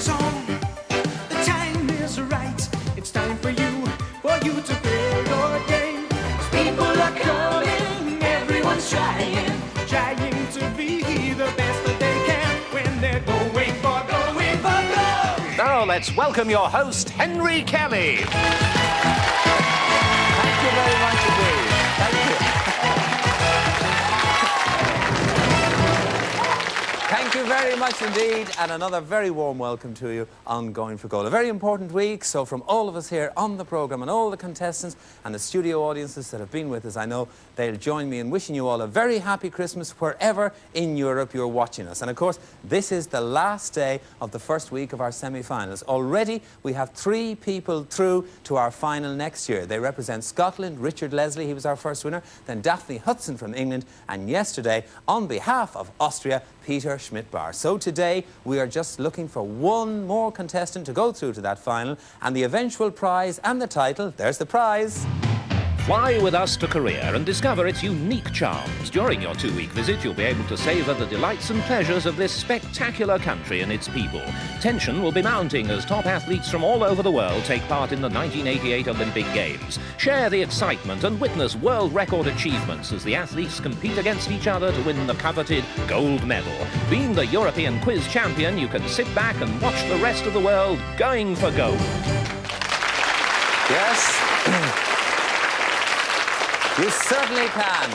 song. The time is right. It's time for you to play your game. 'Cause people are coming, everyone's trying to be the best that they can when they're going for gold. Now let's welcome your host, Henry Kelly. Thank you very much indeed. Thank you. Thank you very much indeed, and another very warm welcome to you on Going for Gold. A very important week, so from all of us here on the programme and all the contestants and the studio audiences that have been with us, I know they'll join me in wishing you all a very happy Christmas wherever in Europe you're watching us. And of course, this is the last day of the first week of our semi-finals. Already, we have 3 people through to our final next year. They represent Scotland, Richard Leslie, he was our first winner, then Daphne Hudson from England, and yesterday, on behalf of Austria, Peter Schmidt-Bar. So today, we are just looking for one more contestant to go through to that final, and the eventual prize and the title, there's the prize. Fly with us to Korea and discover its unique charms. During your 2-week visit, you'll be able to savour the delights and pleasures of this spectacular country and its people. Tension will be mounting as top athletes from all over the world take part in the 1988 Olympic Games. Share the excitement and witness world record achievements as the athletes compete against each other to win the coveted gold medal. Being the European quiz champion, you can sit back and watch the rest of the world going for gold. Yes. You certainly can.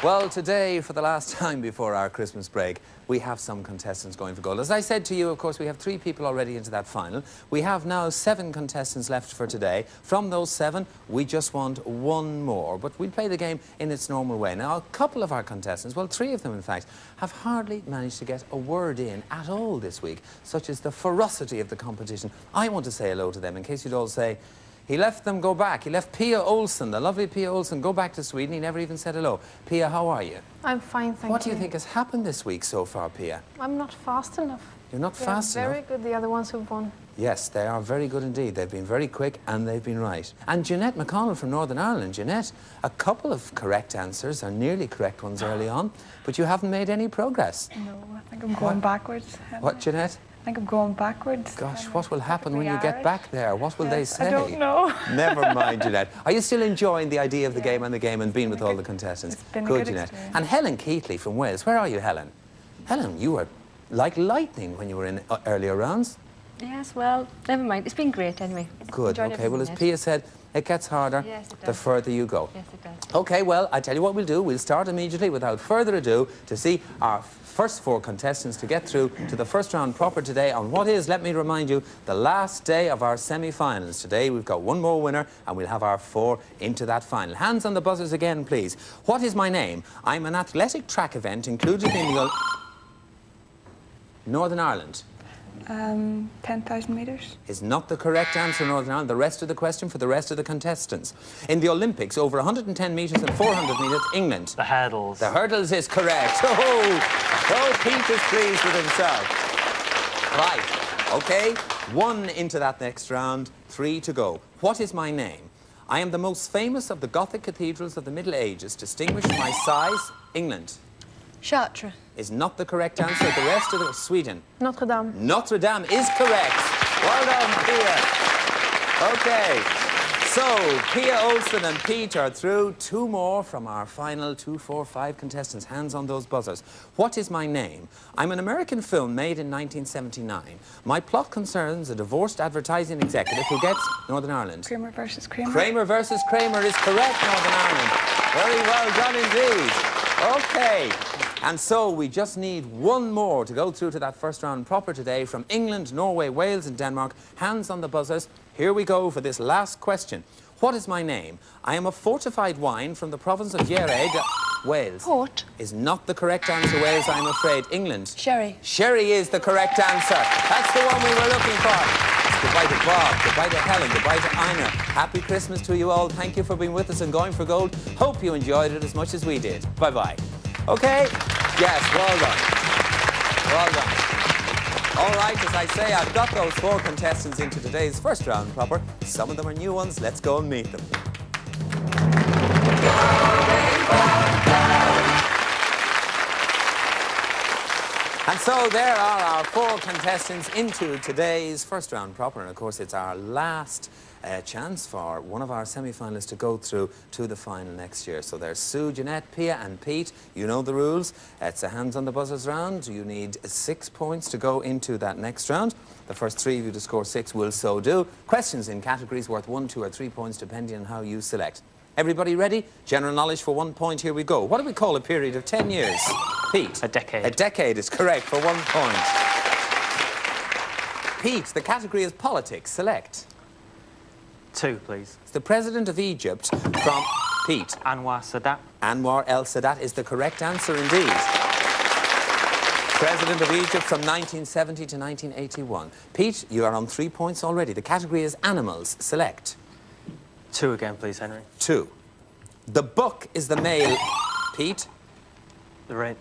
Well, today, for the last time before our Christmas break, we have some contestants going for gold. As I said to you, of course, we have 3 people already into that final. We have now 7 contestants left for today. From those 7, we just want 1 more. But we'll play the game in its normal way. Now, a couple of our contestants, well, 3 of them, in fact, have hardly managed to get a word in at all this week, such as the ferocity of the competition. I want to say hello to them, in case you'd all say, he left them go back. He left Pia Olsen, the lovely Pia Olsen, go back to Sweden. He never even said hello. Pia, how are you? I'm fine, thank you. What do you think has happened this week so far, Pia? I'm not fast enough. You're not fast enough? Very good, the other ones who've won. Yes, they are very good indeed. They've been very quick and they've been right. And Jeanette McConnell from Northern Ireland. Jeanette, a couple of correct answers, or nearly correct ones early on, but you haven't made any progress. No, I think I'm going backwards. What, Jeanette? I think I'm going backwards. Gosh, what will happen when you get back there? What will they say? I don't know. Never mind, Jeanette. Are you still enjoying the idea of the game and being with all the contestants? It's been a good, good Jeanette. experience. And Helen Keatley from Wales. Where are you, Helen? Helen, you were like lightning when you were in earlier rounds. Yes, well, never mind. It's been great anyway. Good, Enjoyed okay. Well, as every Pia said, it gets harder the further you go. Yes, it does. Okay, well, I tell you what we'll do. We'll start immediately without further ado to see our first 4 contestants to get through to the first round proper today on what is, let me remind you, the last day of our semi-finals. Today we've got 1 more winner and we'll have our 4 into that final. Hands on the buzzers again, please. What is my name? I'm an athletic track event included in the Northern Ireland. 10,000 metres. Is not the correct answer, Northern Ireland. The rest of the question for the rest of the contestants. In the Olympics, over 110 metres and 400 metres, England. The hurdles. The hurdles is correct. Oh, Pete is pleased with himself. Right, okay. 1 into that next round, 3 to go. What is my name? I am the most famous of the Gothic cathedrals of the Middle Ages. Distinguished by size, England. Chartres. Is not the correct answer. The rest of the Sweden. Notre Dame. Notre Dame is correct. Well done, Pia. Okay. So, Pia Olsen and Pete are through. 2 more from our final 2, 4, 5 contestants. Hands on those buzzers. What is my name? I'm an American film made in 1979. My plot concerns a divorced advertising executive who gets Northern Ireland. Kramer versus Kramer. Kramer versus Kramer is correct, Northern Ireland. Very well done indeed. Okay. And so we just need 1 more to go through to that first round proper today from England, Norway, Wales and Denmark. Hands on the buzzers. Here we go for this last question. What is my name? I am a fortified wine from the province of Jerez, Wales. Port. Is not the correct answer, Wales, I'm afraid. England. Sherry. Sherry is the correct answer. That's the one we were looking for. Goodbye to Bob, goodbye to Helen, goodbye to Ina. Happy Christmas to you all. Thank you for being with us and Going for Gold. Hope you enjoyed it as much as we did. Bye-bye. Okay? Yes, well done. Well done. All right, as I say, I've got those 4 contestants into today's first round proper. Some of them are new ones. Let's go and meet them. And so there are our 4 contestants into today's first round proper. And of course, it's our last chance for one of our semi-finalists to go through to the final next year. So there's Sue, Jeanette, Pia and Pete. You know the rules. It's a hands on the buzzers round. You need 6 points to go into that next round. The first 3 of you to score 6 will so do. Questions in categories worth 1, 2 or 3 points depending on how you select. Everybody ready? General knowledge for 1 point. Here we go. What do we call a period of 10 years? Pete? A decade. A decade is correct for 1 point. Pete, the category is politics. Select. 2, please. It's the president of Egypt from Pete. Anwar Sadat. Anwar El Sadat is the correct answer indeed. President of Egypt from 1970 to 1981. Pete, you are on 3 points already. The category is animals. Select. 2 again, please, Henry. 2. The buck is the male. Pete? The red.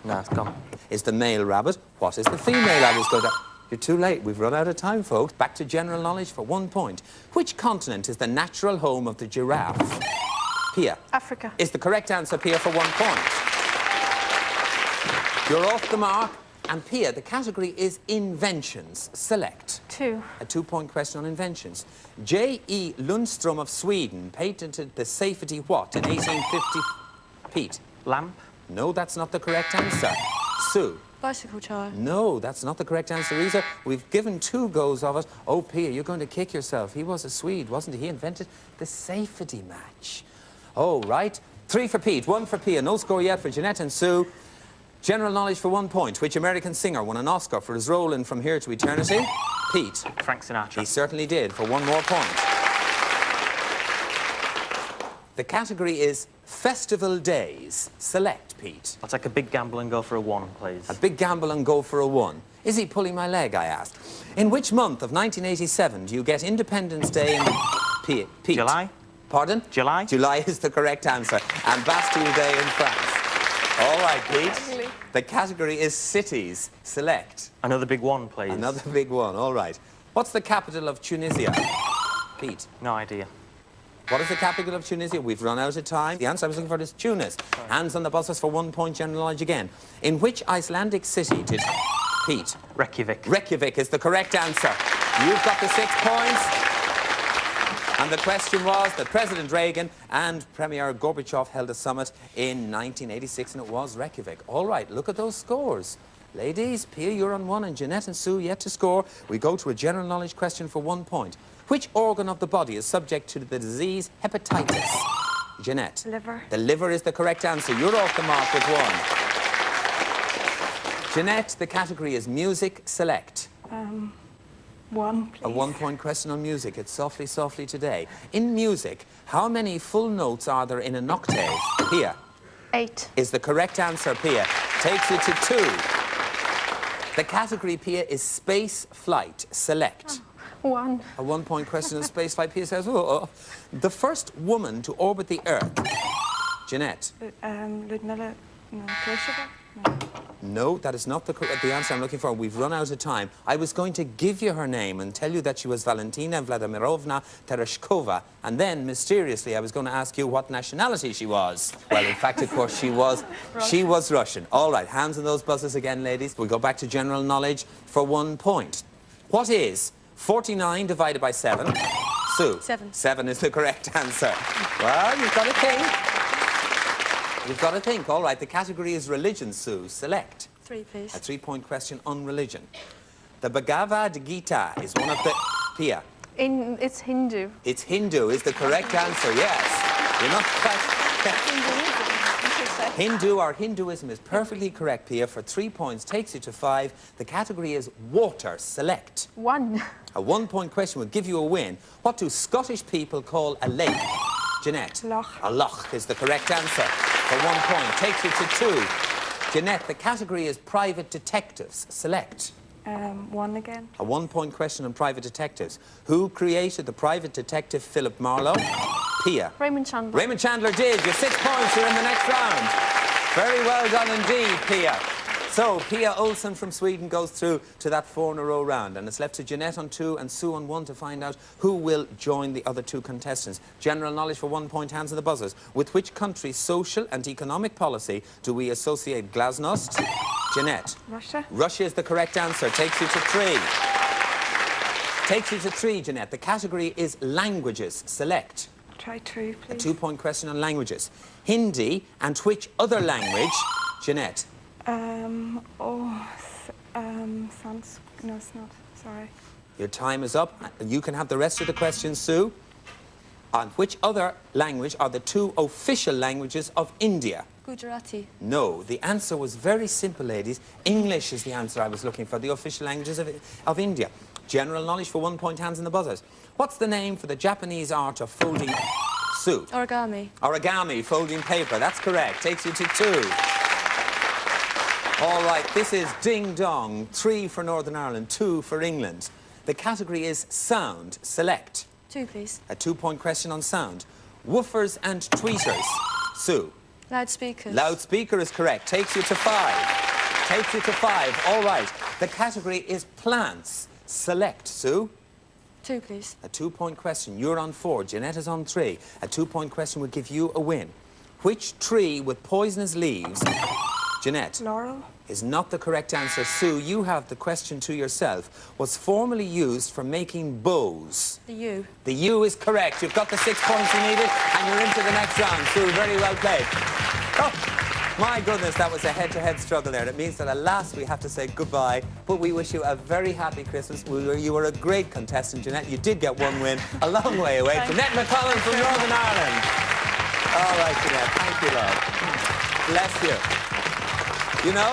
No, it's gone. Is the male rabbit. What is the female rabbit? You're too late. We've run out of time, folks. Back to general knowledge for 1 point. Which continent is the natural home of the giraffe? Pia. Africa. Is the correct answer, Pia, for 1 point. You're off the mark. And Pia, the category is inventions. Select. 2. A 2-point question on inventions. J.E. Lundström of Sweden patented the safety what in 1850? Pete. Lamp. No, that's not the correct answer. Sue. Bicycle tire. No, that's not the correct answer either. We've given 2 goes of it. Oh, Pia, you're going to kick yourself. He was a Swede, wasn't he? He invented the safety match. Oh, right. 3 for Pete, 1 for Pia. No score yet for Jeanette and Sue. General knowledge for 1 point. Which American singer won an Oscar for his role in From Here to Eternity? Pete. Frank Sinatra. He certainly did, for 1 more point. The category is festival days. Select, Pete. I'll take a big gamble and go for a 1, please. A big gamble and go for a 1. Is he pulling my leg, I asked. In which month of 1987 do you get Independence Day in Pete? July. Pardon? July. July is the correct answer. And Bastille Day in France. All right, Pete. The category is cities. Select. Another big 1, please. Another big 1, all right. What's the capital of Tunisia? Pete. No idea. What is the capital of Tunisia? We've run out of time. The answer I was looking for is Tunis. Hands on the buzzers for 1 point, general knowledge again. In which Icelandic city did Pete? Reykjavik. Reykjavik is the correct answer. You've got the 6 points. And the question was that President Reagan and Premier Gorbachev held a summit in 1986, and it was Reykjavik. All right, look at those scores. Ladies, Pia, you're on 1, and Jeanette and Sue yet to score. We go to a general knowledge question for 1 point. Which organ of the body is subject to the disease hepatitis? Jeanette. Liver. The liver is the correct answer. You're off the mark with 1. Jeanette, the category is music. Select. 1, please. A 1-point question on music. It's softly, softly today. In music, how many full notes are there in an octave? Pia. 8. Is the correct answer, Pia. Takes you to 2. The category, Pia, is space flight. Select. 1. A 1-point question on space flight. Pia says, oh. The first woman to orbit the Earth. Jeanette. Ludmilla. No, Kosovo? No, that is not the answer I'm looking for. We've run out of time. I was going to give you her name and tell you that she was Valentina Vladimirovna Tereshkova, and then, mysteriously, I was going to ask you what nationality she was. Well, in fact, of course, she was Russian. All right, hands on those buzzers again, ladies. We go back to general knowledge for 1 point. What is 49 divided by 7? Sue. 7. 7 is the correct answer. Well, you've got to think. You've got to think. All right, the category is religion, Sue. Select. 3, please. A 3-point question on religion. The Bhagavad Gita is one of the... Pia. It's Hindu. It's Hindu is the correct answer, yes. You're not quite... Hindu or Hinduism is perfectly correct, Pia, for 3 points. Takes you to 5. The category is water. Select. 1. A 1-point question will give you a win. What do Scottish people call a lake? Jeanette. Loch. A loch is the correct answer for 1 point. Takes you to 2. Jeanette, the category is private detectives. Select. 1 again. A 1-point question on private detectives. Who created the private detective Philip Marlowe? Pia. Raymond Chandler. Raymond Chandler did. You're 6 points. You're in the next round. Very well done indeed, Pia. So, Pia Olsen from Sweden goes through to that 4-in-a-row round, and it's left to Jeanette on 2 and Sue on 1 to find out who will join the other 2 contestants. General knowledge for 1 point, hands on the buzzers. With which country's social and economic policy do we associate glasnost? Jeanette. Russia. Russia is the correct answer. Takes you to 3. Takes you to 3, Jeanette. The category is languages. Select. Try 2, A please. 2-point question on languages. Hindi and which other language? Jeanette. Sans. No, it's not. Sorry. Your time is up. You can have the rest of the questions, Sue. On which other language are the 2 official languages of India? Gujarati. No, the answer was very simple, ladies. English is the answer I was looking for, the official languages of India. General knowledge for 1 point, hands in the buzzers. What's the name for the Japanese art of folding... Sue. Origami. Origami, folding paper. That's correct. Takes you to 2. All right, this is ding dong. 3 for Northern Ireland, 2 for England. The category is sound. Select. 2, please. A 2-point question on sound. Woofers and tweeters. Sue. Loudspeakers. Loudspeaker is correct. Takes you to 5. Takes you to 5. All right. The category is plants. Select. Sue. 2, please. A 2-point question. You're on 4. Jeanette is on 3. A 2-point question would give you a win. Which tree with poisonous leaves... Jeanette. Laurel. Is not the correct answer. Sue, you have the question to yourself. Was formerly used for making bows. The U. The U is correct. You've got the 6 points you needed, and you're into the next round. Sue, very well played. Oh, my goodness, that was a head-to-head struggle there. It means that at last we have to say goodbye, but we wish you a very happy Christmas. You were a great contestant, Jeanette. You did get 1 win, a long way away. Jeanette McCollum from Northern Ireland. All right, Jeanette, thank you, love. Bless you. You know,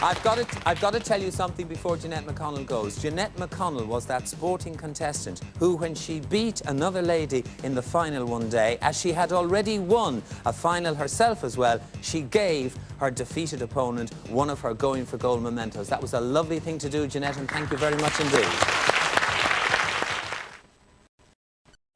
I've got to tell you something before Jeanette McConnell goes. Jeanette McConnell was that sporting contestant who, when she beat another lady in the final one day, as she had already won a final herself as well, she gave her defeated opponent one of her going for goal mementos. That was a lovely thing to do, Jeanette, and thank you very much indeed.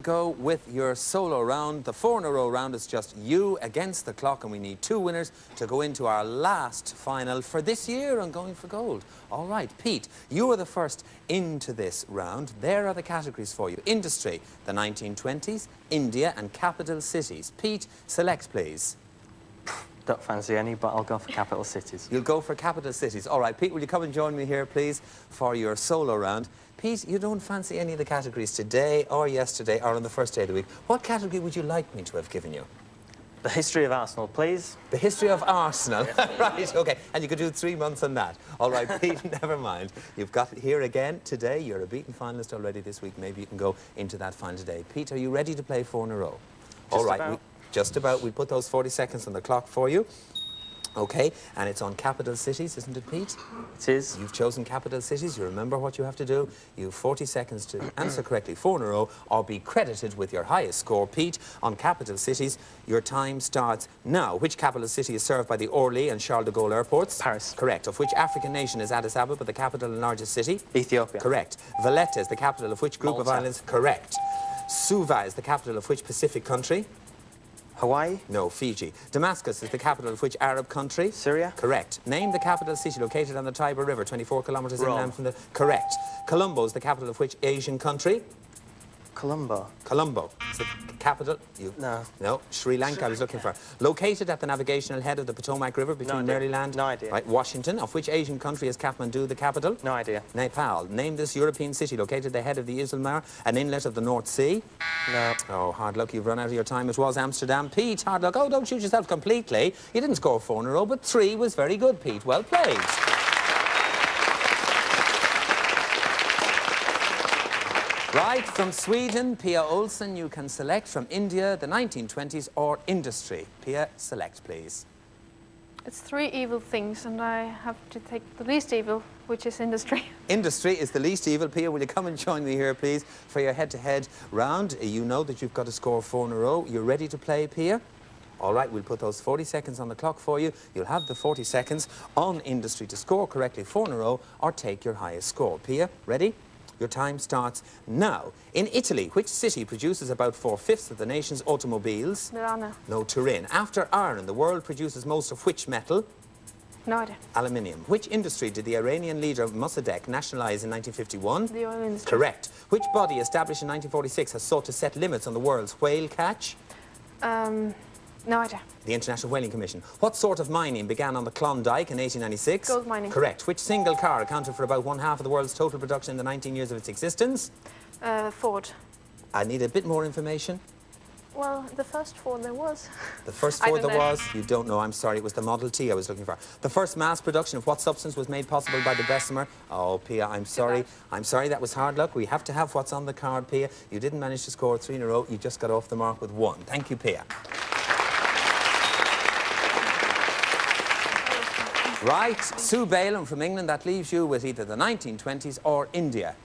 Go with your solo round. The 4-in-a-row round is just you against the clock, and we need 2 winners to go into our last final for this year on Going for Gold. All right, Pete, you are the first into this round. There are the categories for you. Industry, the 1920s, India and capital cities. Pete, select please. Don't fancy any, but I'll go for capital cities. You'll go for capital cities. All right, Pete, will you come and join me here, please, for your solo round? Pete, you don't fancy any of the categories today or yesterday or on the first day of the week. What category would you like me to have given you? The history of Arsenal, please. The history of Arsenal. Right, OK. And you could do 3 months on that. All right, Pete, never mind. You've got it here again today. You're a beaten finalist already this week. Maybe you can go into that final today. Pete, are you ready to play 4 in a row? All right. Just about. We put those 40 seconds on the clock for you. OK, and it's on capital cities, isn't it, Pete? It is. You've chosen capital cities. You remember what you have to do. You have 40 seconds to answer correctly 4 in a row or be credited with your highest score. Pete, on capital cities, your time starts now. Which capital city is served by the Orly and Charles de Gaulle airports? Paris. Correct. Of which African nation is Addis Ababa the capital and largest city? Ethiopia. Correct. Valletta is the capital of which group of Malta. islands? Correct. Suva is the capital of which Pacific country? Hawaii. No, Fiji. Damascus is the capital of which Arab country? Syria. Correct. Name the capital city located on the Tiber River, 24 kilometres Rome. inland from the... Correct. Colombo is the capital of which Asian country? Colombo. Colombo is the capital... No. No, Sri Lanka I was looking for. Located at the navigational head of the Potomac River between idea. Maryland... No idea. Right, Washington. Of which Asian country is Kathmandu the capital? No idea. Nepal. Name this European city located at the head of the Iselmar, an inlet of the North Sea? No. Oh, hard luck, you've run out of your time. It was Amsterdam. Pete, hard luck. Oh, don't shoot yourself completely. You didn't score 4 in a row, but 3 was very good, Pete. Well played. Right, from Sweden, Pia Olsen, you can select. From India, the 1920s or industry. Pia, select, please. It's 3 evil things, and I have to take the least evil, which is industry. Industry is the least evil. Pia, will you come and join me here, please, for your head-to-head round? You know that you've got to score 4 in a row. You're ready to play, Pia? All right, we'll put those 40 seconds on the clock for you. You'll have the 40 seconds on industry to score correctly 4 in a row or take your highest score. Pia, ready? Your time starts now. In Italy, which city produces about 4/5 of the nation's automobiles? Milano. No, Turin. After iron, the world produces most of which metal? No idea. Aluminium. Which industry did the Iranian leader Mossadegh nationalize in 1951? The oil industry. Correct. Which body established in 1946 has sought to set limits on the world's whale catch? No idea. The International Whaling Commission. What sort of mining began on the Klondike in 1896? Gold mining. Correct. Which single car accounted for about 1/2 of the world's total production in the 19 years of its existence? Ford. I need a bit more information. Well, the first Ford there was. The first I Ford don't there know. was? You don't know, I'm sorry. It was the Model T I was looking for. The first mass production of what substance was made possible by the Bessemer? Oh, Pia, I'm sorry. I'm sorry, that was hard luck. We have to have what's on the card, Pia. You didn't manage to score 3 in a row. You just got off the mark with 1. Thank you, Pia. Right, Sue Balaam from England. That leaves you with either the 1920s or India.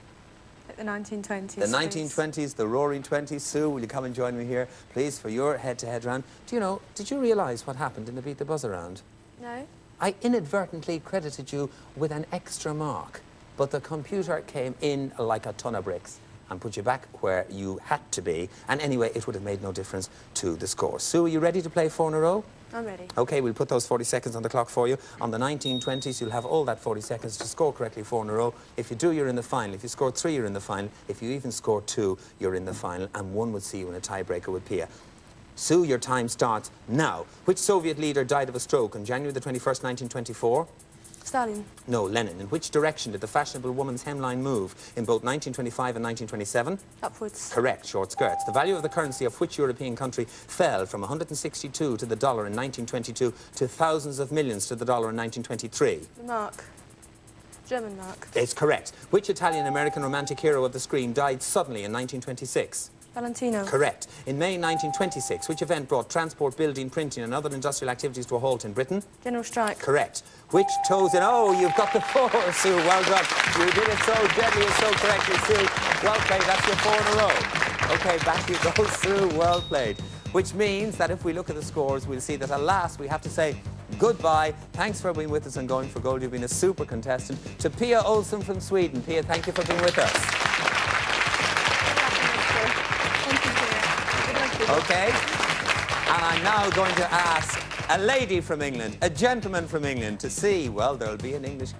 The 1920s. The 1920s, the roaring 20s. Sue, will you come and join me here, please, for your head-to-head round? Do you know, did you realise what happened in the Beat the Buzzer round? No. I inadvertently credited you with an extra mark, but the computer came in like a ton of bricks and put you back where you had to be. And anyway, it would have made no difference to the score. Sue, are you ready to play 4 in a row? I'm ready. OK, we'll put those 40 seconds on the clock for you. On the 1920s, you'll have all that 40 seconds to score correctly 4 in a row. If you do, you're in the final. If you score 3, you're in the final. If you even score 2, you're in the final. And 1 would see you in a tiebreaker with Pia. Sue, your time starts now. Which Soviet leader died of a stroke on January the 21st, 1924? Stalin. No, Lenin. In which direction did the fashionable woman's hemline move in both 1925 and 1927? Upwards. Correct, short skirts. The value of the currency of which European country fell from 162 to the dollar in 1922 to thousands of millions to the dollar in 1923? The mark. German mark. It's correct. Which Italian-American romantic hero of the screen died suddenly in 1926? Valentino. Correct. In May 1926, which event brought transport, building, printing and other industrial activities to a halt in Britain? General strike. Correct. Which toes in... Oh, you've got the 4, Sue. Well done. You did it so deadly and so correctly, Sue. Well played. That's your 4 in a row. OK, back you go, Sue. Well played. Which means that if we look at the scores, we'll see that at last we have to say goodbye. Thanks for being with us and Going for Gold. You've been a super contestant. To Pia Olsen from Sweden. Pia, thank you for being with us. OK. And I'm now going to ask a lady from England, a gentleman from England, to see, well, there'll be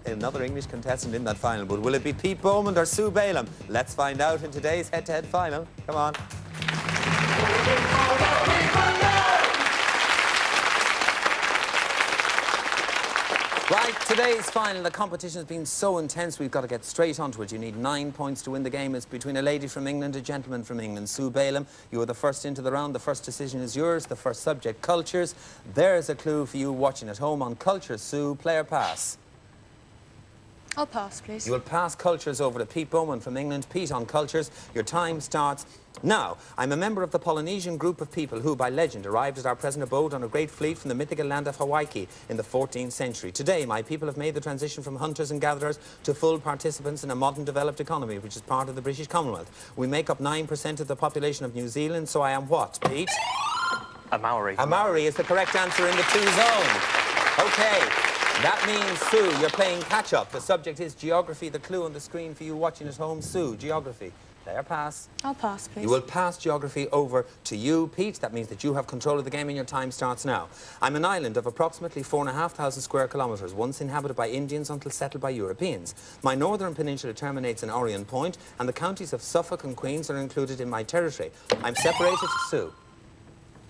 another English contestant in that final, but will it be Pete Bowman or Sue Balaam? Let's find out in today's head-to-head final. Come on. Right, today's final, the competition has been so intense, we've got to get straight onto it. You need 9 points to win the game. It's between a lady from England, a gentleman from England. Sue Balaam, you are the first into the round. The first decision is yours. The first subject, cultures. There's a clue for you watching at home on cultures. Sue, play or pass? I'll pass, please. You will pass cultures over to Pete Bowman from England. Pete, on cultures, your time starts now. I'm a member of the Polynesian group of people who, by legend, arrived at our present abode on a great fleet from the mythical land of Hawaii in the 14th century. Today, my people have made the transition from hunters and gatherers to full participants in a modern developed economy, which is part of the British Commonwealth. We make up 9% of the population of New Zealand, so I am what, Pete? A Maori. A Maori is the correct answer in the 2 zone. OK. That means, Sue, you're playing catch-up. The subject is geography. The clue on the screen for you watching at home, Sue, geography. Play or pass? I'll pass, please. You will pass geography over to you, Pete. That means that you have control of the game and your time starts now. I'm an island of approximately 4,500 square kilometres, once inhabited by Indians until settled by Europeans. My northern peninsula terminates in Orion Point, and the counties of Suffolk and Queens are included in my territory. I'm separated, Sue.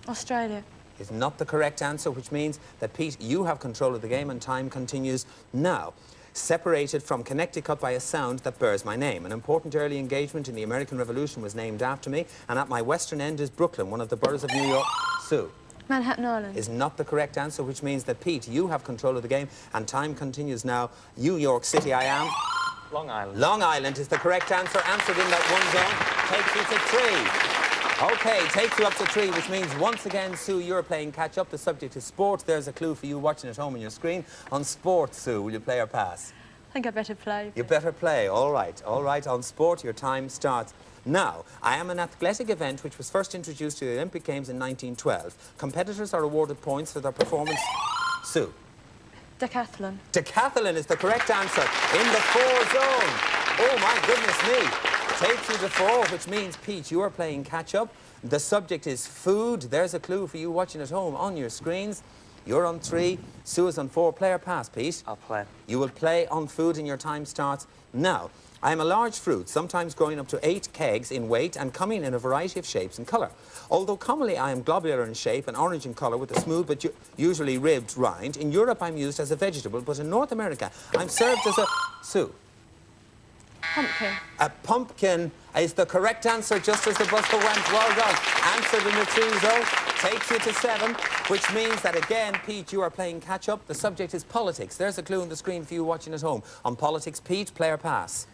Australia. Is not the correct answer, which means that, Pete, you have control of the game and time continues now. Separated from Connecticut by a sound that bears my name. An important early engagement in the American Revolution was named after me, and at my western end is Brooklyn, one of the boroughs of New York. Sue. Manhattan Island. Is not the correct answer, which means that, Pete, you have control of the game and time continues now. New York City I am. Long Island. Long Island is the correct answer, answered in that 1 zone. Takes you to 3. OK, takes you up to 3, which means once again, Sue, you're playing catch-up. The subject is sport. There's a clue for you watching at home on your screen. On sport, Sue, will you play or pass? I think I better play. You better play. All right. All right, on sport, your time starts now. I am an athletic event which was first introduced to the Olympic Games in 1912. Competitors are awarded points for their performance. Sue. Decathlon. Decathlon is the correct answer in the 4 zone. Oh, my goodness me. Takes you to 4, which means, Pete, you are playing catch-up. The subject is food. There's a clue for you watching at home on your screens. You're on 3. Sue is on 4. Play or pass, Pete? I'll play. You will play on food and your time starts now. I am a large fruit, sometimes growing up to 8 kegs in weight and coming in a variety of shapes and colour. Although commonly I am globular in shape and orange in colour with a smooth but usually ribbed rind, in Europe I'm used as a vegetable, but in North America I'm served as a... Sue? Pumpkin. A pumpkin is the correct answer, just as the buzzer went. Well done. Answered in the 2-0. Takes you to 7, which means that, again, Pete, you are playing catch-up. The subject is politics. There's a clue on the screen for you watching at home. On politics, Pete, play or pass?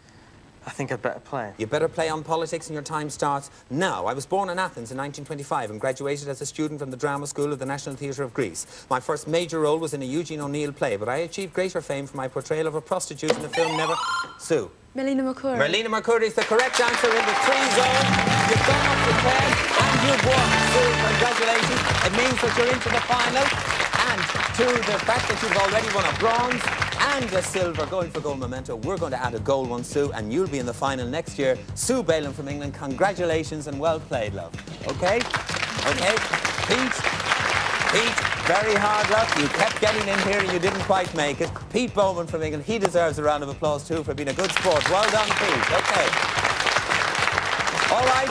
I think I'd better play. You better play on politics and your time starts now. I was born in Athens in 1925 and graduated as a student from the Drama School of the National Theatre of Greece. My first major role was in a Eugene O'Neill play, but I achieved greater fame for my portrayal of a prostitute in the film Never... Sue? Melina Mercouri. Melina Mercouri is the correct answer in the 3 zone. You've gone up to 10 and you've won. Sue, congratulations. It means that you're into the final. And to the fact that you've already won a bronze and a silver going for gold memento, we're going to add a gold one, Sue, and you'll be in the final next year. Sue Balen from England, congratulations and well played, love. Okay? Okay? Pete, very hard luck. You kept getting in here and you didn't quite make it. Pete Bowman from England, he deserves a round of applause too for being a good sport. Well done, Pete. Okay. All right.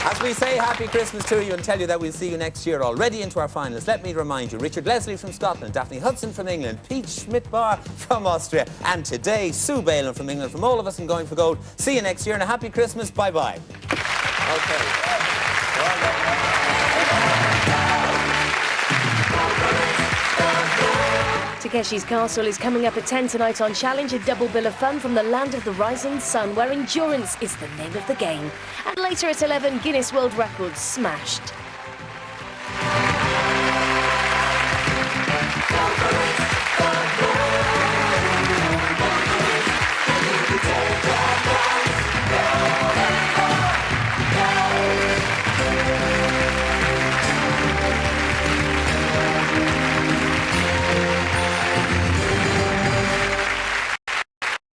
As we say happy Christmas to you and tell you that we'll see you next year already into our finals, let me remind you, Richard Leslie from Scotland, Daphne Hudson from England, Pete Schmidt-Barr from Austria, and today, Sue Balen from England, from all of us in Going for Gold. See you next year and a happy Christmas. Bye-bye. Okay. Well done. Takeshi's Castle is coming up at 10 tonight on Challenge, a double bill of fun from the land of the rising sun, where endurance is the name of the game. And later at 11, Guinness World Records smashed.